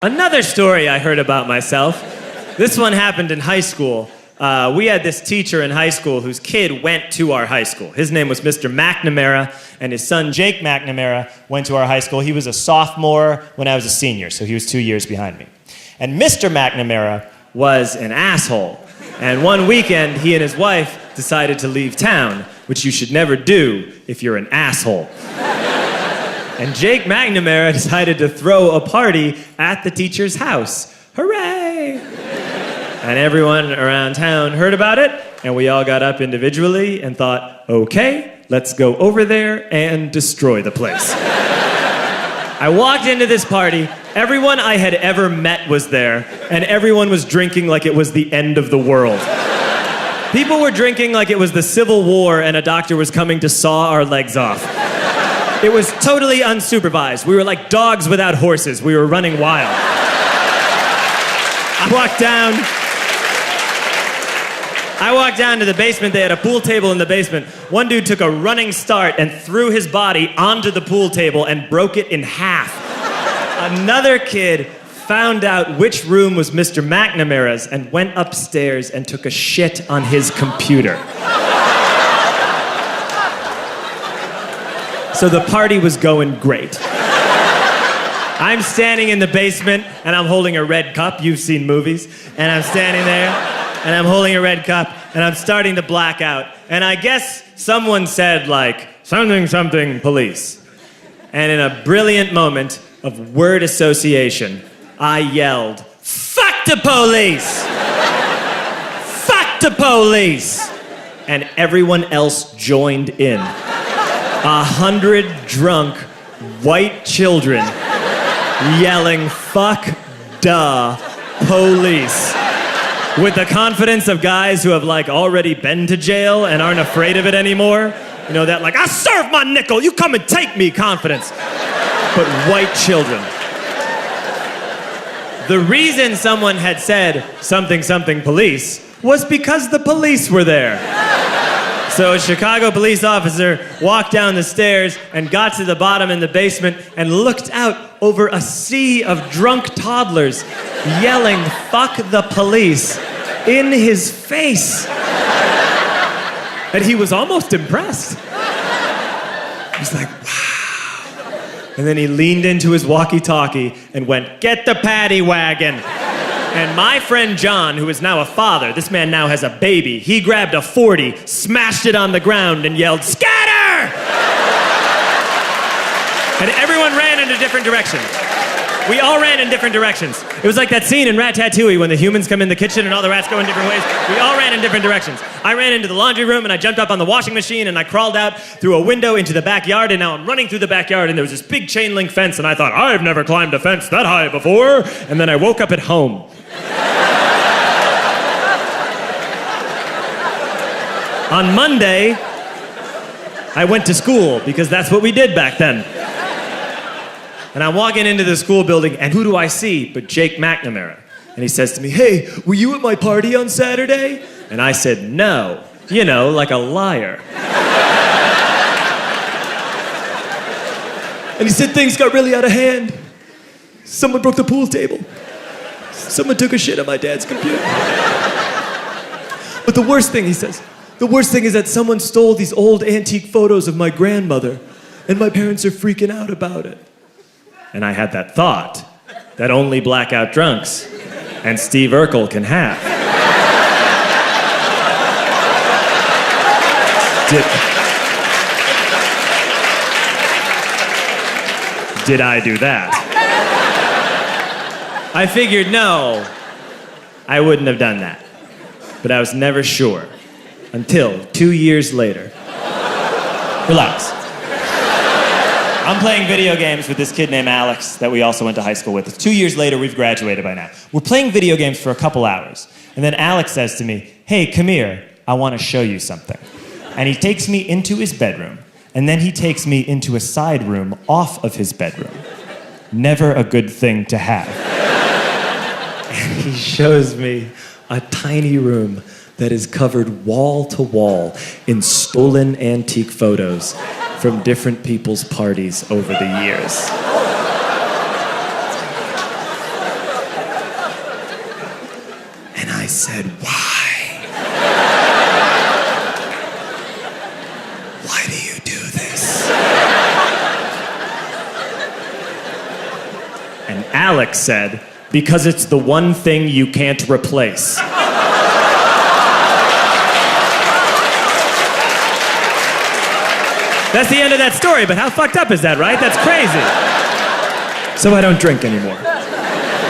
Another story I heard about myself. This one happened in high school. We had this teacher in high school whose kid went to our high school. His name was Mr. McNamara, and his son Jake McNamara went to our high school. He was a sophomore when I was a senior, so he was 2 years behind me. And Mr. McNamara was an asshole. And one weekend, he and his wife decided to leave town, which you should never do if you're an asshole. And Jake McNamara decided to throw a party at the teacher's house. Hooray! And everyone around town heard about it, and we all got up individually and thought, okay, let's go over there and destroy the place. I walked into this party, everyone I had ever met was there, and everyone was drinking like it was the end of the world. People were drinking like it was the Civil War and a doctor was coming to saw our legs off. It was totally unsupervised. We were like dogs without horses. We were running wild. I walked down to the basement. They had a pool table in the basement. One dude took a running start and threw his body onto the pool table and broke it in half. Another kid found out which room was Mr. McNamara's and went upstairs and took a shit on his computer. So the party was going great. I'm standing in the basement and I'm holding a red cup. You've seen movies. And I'm standing there and I'm holding a red cup and I'm starting to black out. And I guess someone said like, something, something, police. And in a brilliant moment of word association, I yelled, fuck the police! Fuck the police! And everyone else joined in. 100 drunk white children yelling, fuck duh, police. With the confidence of guys who have like already been to jail and aren't afraid of it anymore. You know, that like, I serve my nickel, you come and take me confidence. But white children. The reason someone had said something, something, police was because the police were there. So a Chicago police officer walked down the stairs and got to the bottom in the basement and looked out over a sea of drunk toddlers yelling, fuck the police, in his face. And he was almost impressed. He was like, wow. And then he leaned into his walkie-talkie and went, get the paddy wagon. And my friend John, who is now a father, this man now has a baby, he grabbed a 40, smashed it on the ground, and yelled, scatter! And everyone ran in a different direction. We all ran in different directions. It was like that scene in Ratatouille when the humans come in the kitchen and all the rats go in different ways. We all ran in different directions. I ran into the laundry room and I jumped up on the washing machine and I crawled out through a window into the backyard, and now I'm running through the backyard and there was this big chain link fence and I thought, I've never climbed a fence that high before. And then I woke up at home. On Monday, I went to school because that's what we did back then. And I'm walking into the school building, and who do I see but Jake McNamara? And he says to me, hey, were you at my party on Saturday? And I said, no. You know, like a liar. And he said, things got really out of hand. Someone broke the pool table. Someone took a shit on my dad's computer. But the worst thing, he says, the worst thing is that someone stole these old antique photos of my grandmother, and my parents are freaking out about it. And I had that thought that only blackout drunks and Steve Urkel can have. Did I do that? I figured, no, I wouldn't have done that. But I was never sure until 2 years later. Relax. I'm playing video games with this kid named Alex that we also went to high school with. 2 years later, we've graduated by now. We're playing video games for a couple hours. And then Alex says to me, hey, come here, I want to show you something. And he takes me into his bedroom. And then he takes me into a side room off of his bedroom. Never a good thing to have. And he shows me a tiny room that is covered wall to wall in stolen antique photos from different people's parties over the years. said, why? Why do you do this? And Alex said, because it's the one thing you can't replace. That's the end of that story, but how fucked up is that, right? That's crazy. So I don't drink anymore.